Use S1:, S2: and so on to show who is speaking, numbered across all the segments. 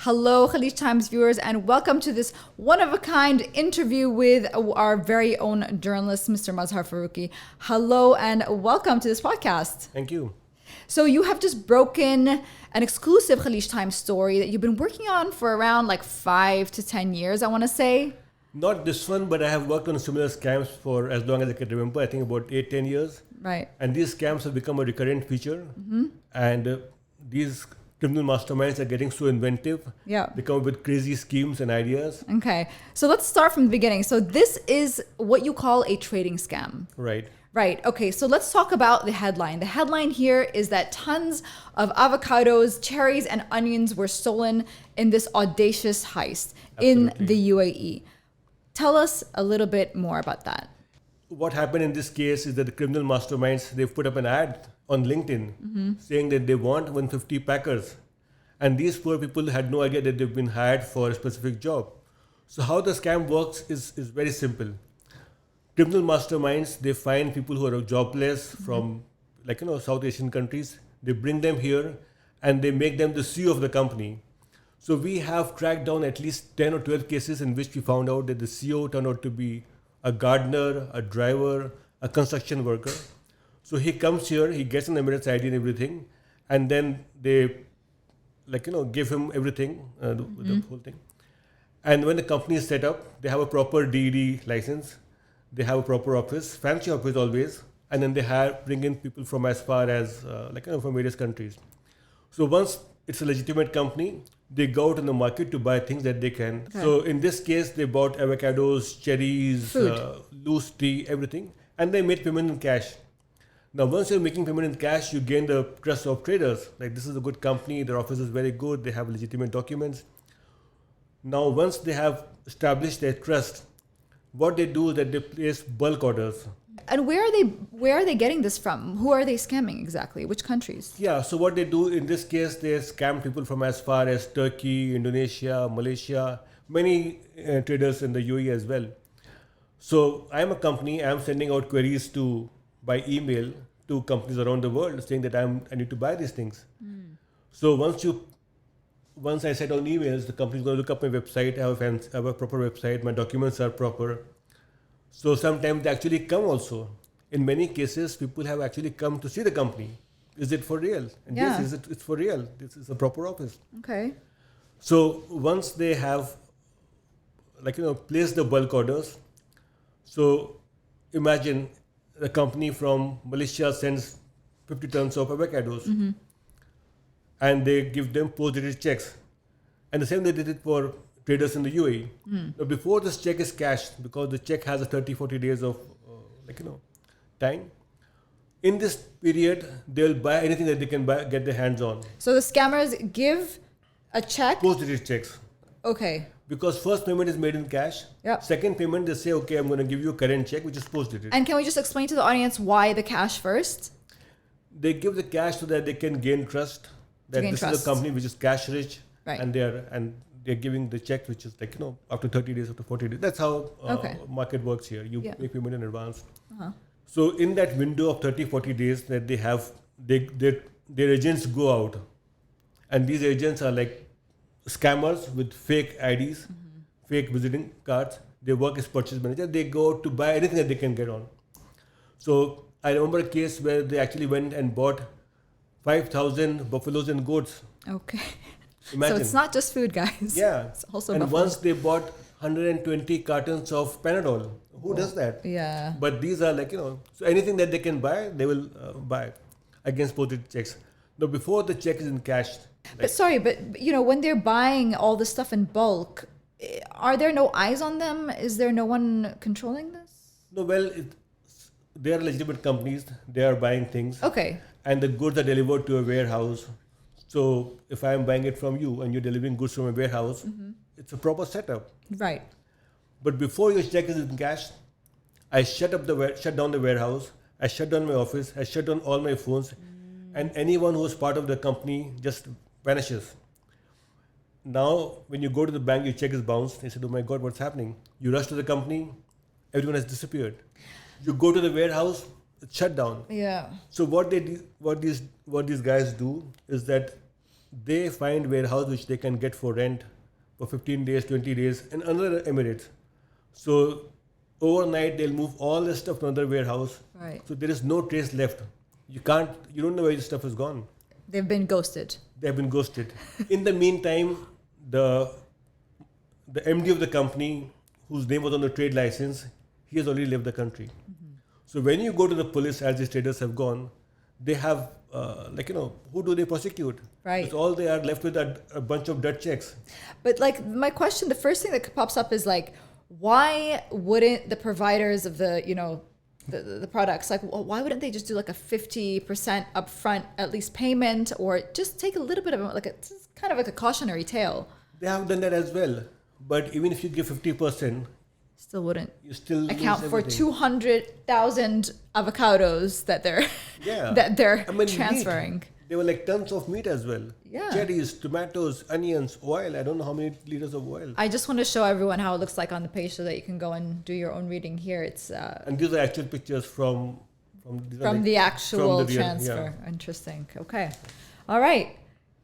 S1: Hello, Khaleej Times viewers, and welcome to this one-of-a-kind interview with our very own journalist, Mr. Mazhar Faruqi. Hello, and welcome to this podcast.
S2: Thank you.
S1: So you have just broken an exclusive Khaleej Times story that you've been working on for around like 5 to 10 years, I want to say.
S2: Not this one, but I have worked on similar scams for as long as I can remember. I think about 8-10 years.
S1: Right.
S2: And these scams have become a recurrent feature. And these criminal masterminds are getting so inventive.
S1: Yeah.
S2: They come up with crazy schemes and ideas.
S1: Okay. So let's start from the beginning. So this is what you call a trading scam.
S2: Right.
S1: Right. Okay. So let's talk about the headline. The headline here is that tons of avocados, cherries, and onions were stolen in this audacious heist in the UAE. Tell us a little bit more about that.
S2: What happened in this case is that the criminal masterminds, they've put up an ad on LinkedIn saying that they want 150 packers. And these poor people had no idea that they've been hired for a specific job. So how the scam works is very simple. Criminal masterminds, they find people who are jobless from South Asian countries. They bring them here and they make them the CEO of the company. So we have tracked down at least 10 or 12 cases in which we found out that the CEO turned out to be a gardener, a driver, a construction worker. So he comes here, he gets an Emirates ID and everything, and then they give him everything, the whole thing. And when the company is set up, they have a proper DED license, they have a proper office, fancy office always, and then they bring in people from as far as from various countries. So once it's a legitimate company, they go out in the market to buy things that they can. Okay. So in this case, they bought avocados, cherries, loose tea, everything, and they made payment in cash. Now, once you're making payment in cash, you gain the trust of traders. Like, this is a good company, their office is very good, they have legitimate documents. Now, once they have established their trust, what they do is that they place bulk orders.
S1: And where are they getting this from? Who are they scamming exactly? Which countries?
S2: Yeah, so what they do in this case, they scam people from as far as Turkey, Indonesia, Malaysia, many traders in the UAE as well. So I'm a company, I'm sending out queries by email to companies around the world saying that I need to buy these things. So once I send out emails, the company's going to look up my website, I have a proper website, my documents are proper. So sometimes they actually come also. In many cases, people have actually come to see the company. Is it for real? And yes, it's for real. This is a proper office.
S1: Okay.
S2: So once they have, placed the bulk orders, so imagine a company from Malaysia sends 50 tons of avocados and they give them post-dated checks. And the same they did it for traders in the UAE. Now, before this check is cashed, because the check has a 30-40 days of time, in this period, they'll buy anything that they can get their hands on.
S1: So the scammers give a check?
S2: Post-dated checks.
S1: Okay.
S2: Because first payment is made in cash.
S1: Yep.
S2: Second payment, they say, okay, I'm going to give you a current check, which is post-dated.
S1: And can we just explain to the audience why the cash first?
S2: They give the cash so that they can gain trust. That this is a company which is cash rich.
S1: Right.
S2: And they're giving the check, which is after 30 days, after 40 days. That's how market works here. You make payment in advance. So in that window of 30-40 days that they have, their agents go out. And these agents are like scammers with fake IDs, fake visiting cards. They work as purchase manager. They go out to buy anything that they can get on. So I remember a case where they actually went and bought 5,000 buffaloes and goats.
S1: Okay.
S2: Imagine.
S1: So it's not just food, guys.
S2: Yeah.
S1: It's also
S2: and
S1: buffalo.
S2: Once they bought 120 cartons of Panadol. Who does that?
S1: Yeah.
S2: But these are so anything that they can buy, they will buy against posted checks. Now, before the check is encashed.
S1: But when they're buying all this stuff in bulk, are there no eyes on them? Is there no one controlling this?
S2: No, well, they are legitimate companies. They are buying things.
S1: Okay.
S2: And the goods are delivered to a warehouse. So if I am buying it from you and you're delivering goods from a warehouse, it's a proper setup.
S1: Right.
S2: But before your check is encashed, I shut down the warehouse, I shut down my office, I shut down all my phones, and anyone who is part of the company just vanishes. Now, when you go to the bank, your check is bounced. They said, "Oh my God, what's happening?" You rush to the company, everyone has disappeared. You go to the warehouse, it's shut down.
S1: Yeah.
S2: So what these guys do is that they find warehouse which they can get for rent for 15 days, 20 days in another Emirates. So overnight they'll move all the stuff to another warehouse.
S1: Right.
S2: So there is no trace left. You don't know where the stuff has gone.
S1: They've been ghosted.
S2: They have been ghosted. In the meantime, the MD of the company, whose name was on the trade license, he has already left the country.
S1: Mm-hmm.
S2: So when you go to the police, as these traders have gone, they have, who do they prosecute?
S1: Right.
S2: It's all they are left with a bunch of dead checks.
S1: But like my question, the first thing that pops up is like, why wouldn't the providers of the products, like why wouldn't they just do like a 50% upfront at least payment, or just take a little bit of it's kind of like a cautionary tale?
S2: They have done that as well. But even if you give 50%,
S1: still wouldn't
S2: you still
S1: account
S2: lose
S1: for
S2: everything.
S1: 200,000 avocados that they're transferring.
S2: Meat. There were like tons of meat as well.
S1: Yeah.
S2: Cherries, tomatoes, onions, oil. I don't know how many liters of oil.
S1: I just want to show everyone how it looks like on the page so that you can go and do your own reading here. It's
S2: And these are actual pictures from
S1: the actual transfer. Yeah. Interesting. Okay. All right.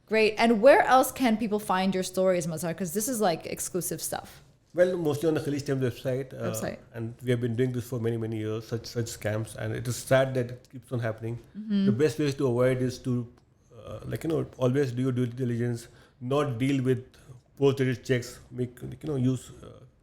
S1: Great. And where else can people find your stories, Mazhar? Because this is like exclusive stuff.
S2: Well, mostly on the Khaleej Times website. And we have been doing this for many, many years, such scams. And it is sad that it keeps on happening. Mm-hmm. The best ways to avoid is to, always do your due diligence, not deal with post-dated checks, use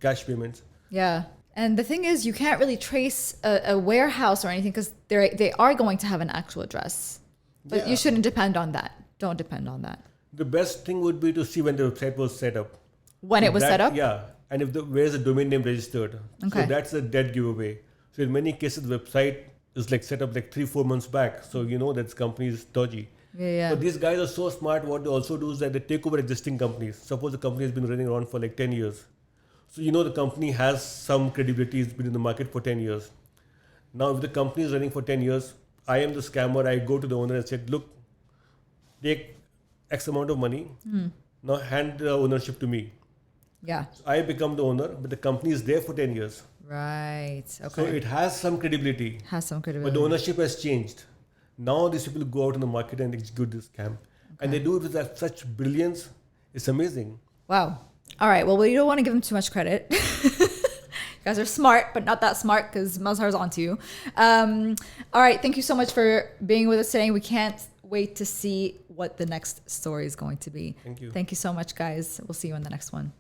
S2: cash payments.
S1: Yeah. And the thing is, you can't really trace a warehouse or anything because they are going to have an actual address. But you shouldn't depend on that. Don't depend on that.
S2: The best thing would be to see when the website was set up.
S1: When it was set up?
S2: Yeah. And where's the domain name registered?
S1: Okay.
S2: So that's a dead giveaway. So in many cases, the website is like set up like 3-4 months back. So you know that this company is dodgy.
S1: Yeah.
S2: But these guys are so smart. What they also do is that they take over existing companies. Suppose the company has been running around for like 10 years. So the company has some credibility. It's been in the market for 10 years. Now, if the company is running for 10 years, I am the scammer. I go to the owner and said, look, take X amount of money. Now hand the ownership to me.
S1: Yeah.
S2: So I become the owner, but the company is there for 10 years.
S1: Right. Okay.
S2: So it has some credibility. But the ownership has changed. Now these people go out in the market and execute this scam. Okay. And they do it with such brilliance. It's amazing.
S1: Wow. All right. Well, you don't want to give them too much credit. You guys are smart, but not that smart because Mazhar's onto you. All right. Thank you so much for being with us today. We can't wait to see what the next story is going to be.
S2: Thank you.
S1: Thank you so much, guys. We'll see you in the next one.